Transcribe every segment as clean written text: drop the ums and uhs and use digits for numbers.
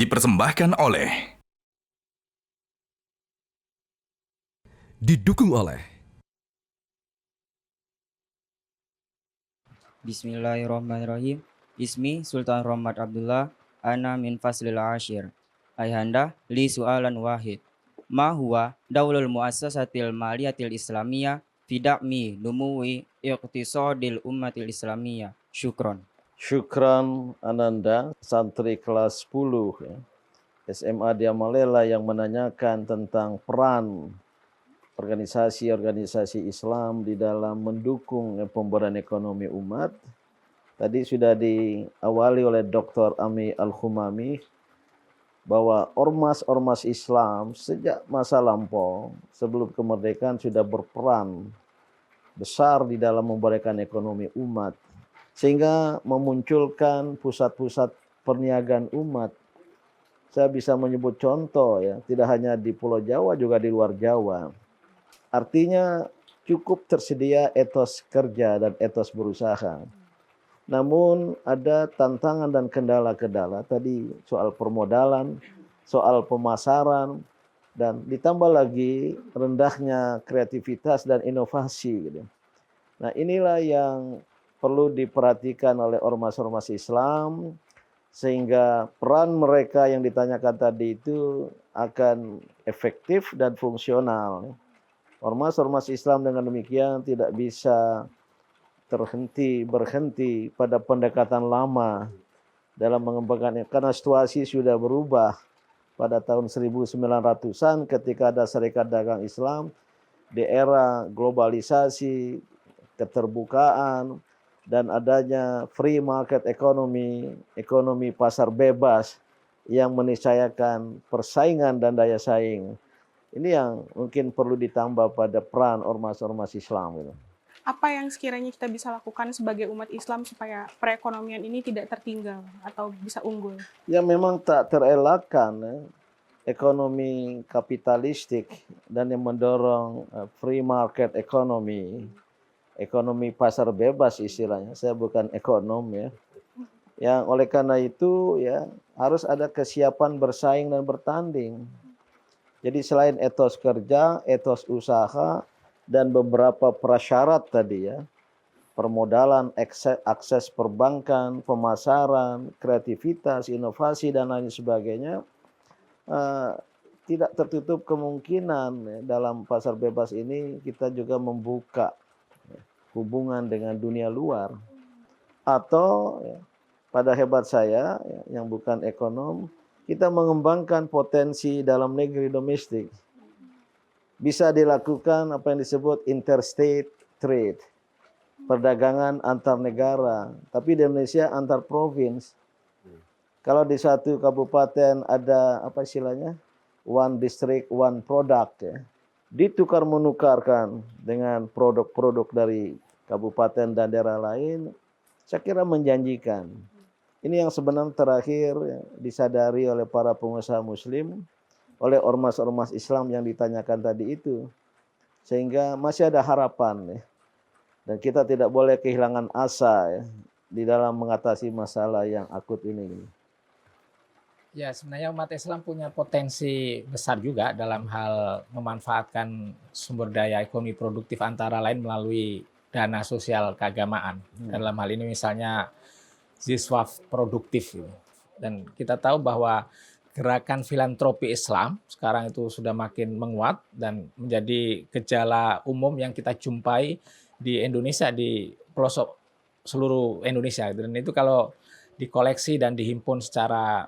Dipersembahkan oleh Didukung oleh Bismillahirrahmanirrahim. Ismi Sultan Rahmat Abdullah. Ana min faslil ashir. Ayahanda li sualan wahid. Ma huwa daulul muassasatil maliyatil islamiyah fi da'mi numuwi iqtisadil ummatil islamiyah. Syukron. Syukran Ananda, santri kelas 10 ya, SMA Diamalela yang menanyakan tentang peran organisasi-organisasi Islam di dalam mendukung pemberdayaan ekonomi umat. Tadi sudah diawali oleh Dr. Ami Al-Khumami bahwa ormas-ormas Islam sejak masa lampau sebelum kemerdekaan sudah berperan besar di dalam memberdayakan ekonomi umat, sehingga memunculkan pusat-pusat perniagaan umat. Saya bisa menyebut contoh ya, tidak hanya di Pulau Jawa juga di luar Jawa. Artinya cukup tersedia etos kerja dan etos berusaha. Namun ada tantangan dan kendala-kendala tadi soal permodalan, soal pemasaran, dan ditambah lagi rendahnya kreativitas dan inovasi gitu. Nah, inilah yang perlu diperhatikan oleh ormas-ormas Islam, sehingga peran mereka yang ditanyakan tadi itu akan efektif dan fungsional. Ormas-ormas Islam dengan demikian tidak bisa berhenti pada pendekatan lama dalam mengembangkan, karena situasi sudah berubah pada tahun 1900-an ketika ada Serikat Dagang Islam di era globalisasi, keterbukaan, dan adanya free market economy, ekonomi pasar bebas yang meniscayakan persaingan dan daya saing. Ini yang mungkin perlu ditambah pada peran ormas-ormas Islam. Apa yang sekiranya kita bisa lakukan sebagai umat Islam supaya perekonomian ini tidak tertinggal atau bisa unggul? Ya, memang tak terelakkan ya, ekonomi kapitalistik dan yang mendorong free market economy, ekonomi pasar bebas istilahnya. Saya bukan ekonom ya. Yang oleh karena itu ya harus ada kesiapan bersaing dan bertanding. Jadi selain etos kerja, etos usaha, dan beberapa prasyarat tadi ya, permodalan, akses perbankan, pemasaran, kreativitas, inovasi, dan lain sebagainya, tidak tertutup kemungkinan ya, dalam pasar bebas ini kita juga membuka hubungan dengan dunia luar. Atau ya, pada hebat saya ya, yang bukan ekonom, kita mengembangkan potensi dalam negeri domestik. Bisa dilakukan apa yang disebut interstate trade, perdagangan antar negara, tapi di Indonesia antar provinsi. Kalau di satu kabupaten ada apa istilahnya, one district, one product ya, ditukar menukarkan dengan produk-produk dari kabupaten dan daerah lain, saya kira menjanjikan. Ini yang sebenarnya terakhir ya, disadari oleh para pengusaha muslim, oleh ormas-ormas Islam yang ditanyakan tadi itu. Sehingga masih ada harapan ya. Dan kita tidak boleh kehilangan asa ya, di dalam mengatasi masalah yang akut ini. Ya, sebenarnya umat Islam punya potensi besar juga dalam hal memanfaatkan sumber daya ekonomi produktif antara lain melalui dana sosial keagamaan. Dalam hal ini misalnya ziswaf produktif. Dan kita tahu bahwa gerakan filantropi Islam sekarang itu sudah makin menguat dan menjadi gejala umum yang kita jumpai di Indonesia, di pelosok seluruh Indonesia. Dan itu kalau dikoleksi dan dihimpun secara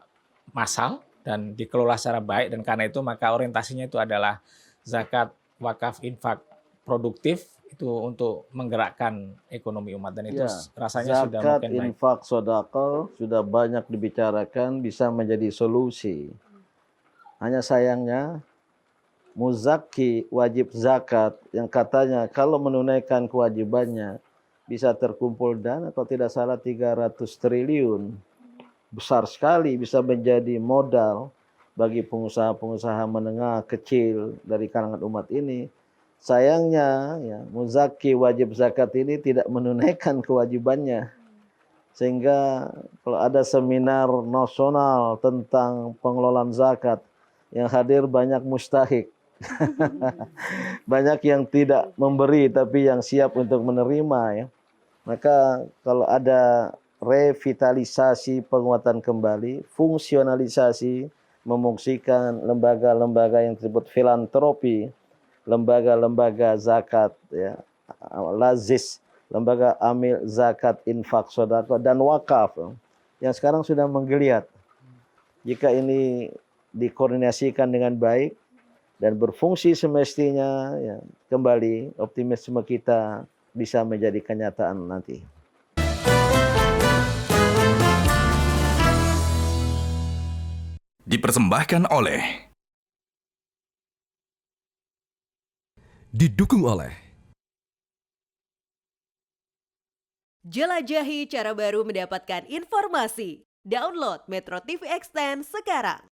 massal dan dikelola secara baik, dan karena itu maka orientasinya itu adalah zakat, wakaf, infak produktif itu untuk menggerakkan ekonomi umat, dan itu rasanya sudah zakat, mungkin baik. infak, sedekah sudah banyak dibicarakan bisa menjadi solusi. Hanya sayangnya muzaki wajib zakat yang katanya kalau menunaikan kewajibannya bisa terkumpul dana kalau tidak salah 300 triliun. Besar sekali, bisa menjadi modal bagi pengusaha-pengusaha menengah kecil dari kalangan umat ini. Sayangnya ya, muzaki wajib zakat ini tidak menunaikan kewajibannya. Sehingga kalau ada seminar nasional tentang pengelolaan zakat, yang hadir banyak mustahik. Banyak yang tidak memberi tapi yang siap untuk menerima ya. Maka kalau ada revitalisasi, penguatan kembali, fungsionalisasi, memungsikan lembaga-lembaga yang disebut filantropi, lembaga-lembaga zakat ya, lazis, lembaga amil zakat, infak, sedekah dan wakaf yang sekarang sudah menggeliat. Jika ini dikoordinasikan dengan baik dan berfungsi semestinya, ya, kembali optimisme kita bisa menjadi kenyataan nanti. Dipersembahkan oleh, didukung oleh jelajahi cara baru mendapatkan informasi. Download Metro TV Extend sekarang.